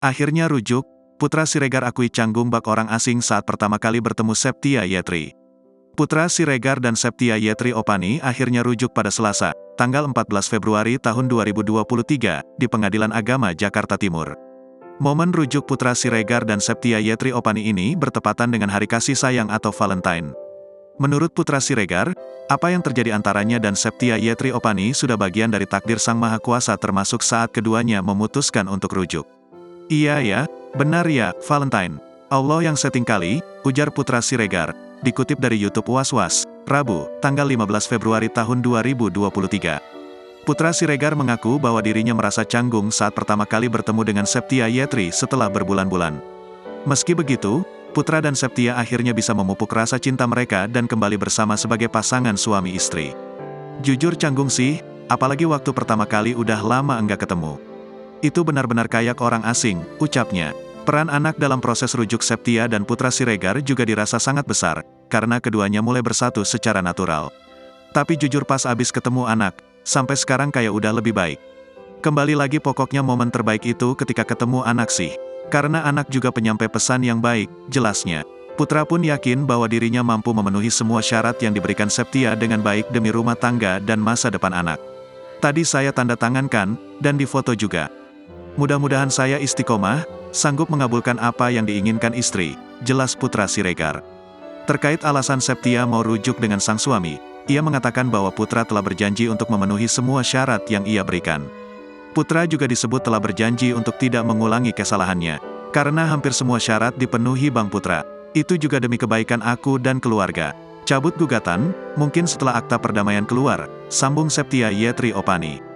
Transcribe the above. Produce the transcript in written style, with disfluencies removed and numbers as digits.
Akhirnya rujuk, Putra Siregar akui canggung bak orang asing saat pertama kali bertemu Septia Yetri. Putra Siregar dan Septia Yetri Opani akhirnya rujuk pada Selasa, tanggal 14 Februari tahun 2023, di Pengadilan Agama Jakarta Timur. Momen rujuk Putra Siregar dan Septia Yetri Opani ini bertepatan dengan Hari Kasih Sayang atau Valentine. Menurut Putra Siregar, apa yang terjadi antaranya dan Septia Yetri Opani sudah bagian dari takdir Sang Maha Kuasa termasuk saat keduanya memutuskan untuk rujuk. Iya ya, benar ya, Valentine. Allah yang setting kali, ujar Putra Siregar, dikutip dari YouTube Was-Was, Rabu, tanggal 15 Februari tahun 2023. Putra Siregar mengaku bahwa dirinya merasa canggung saat pertama kali bertemu dengan Septia Yetri setelah berbulan-bulan. Meski begitu, Putra dan Septia akhirnya bisa memupuk rasa cinta mereka dan kembali bersama sebagai pasangan suami istri. Jujur canggung sih, apalagi waktu pertama kali udah lama enggak ketemu. Itu benar-benar kayak orang asing, ucapnya. Peran anak dalam proses rujuk Septia dan Putra Siregar juga dirasa sangat besar, karena keduanya mulai bersatu secara natural. Tapi jujur pas abis ketemu anak, sampai sekarang kayak udah lebih baik. Kembali lagi pokoknya momen terbaik itu ketika ketemu anak sih. Karena anak juga penyampai pesan yang baik, jelasnya. Putra pun yakin bahwa dirinya mampu memenuhi semua syarat yang diberikan Septia dengan baik demi rumah tangga dan masa depan anak. Tadi saya tanda tangankan, dan difoto juga. Mudah-mudahan saya istiqomah, sanggup mengabulkan apa yang diinginkan istri, jelas Putra Siregar. Terkait alasan Septia mau rujuk dengan sang suami, ia mengatakan bahwa Putra telah berjanji untuk memenuhi semua syarat yang ia berikan. Putra juga disebut telah berjanji untuk tidak mengulangi kesalahannya. Karena hampir semua syarat dipenuhi Bang Putra. Itu juga demi kebaikan aku dan keluarga. Cabut gugatan, mungkin setelah akta perdamaian keluar, sambung Septia Yetri Opani.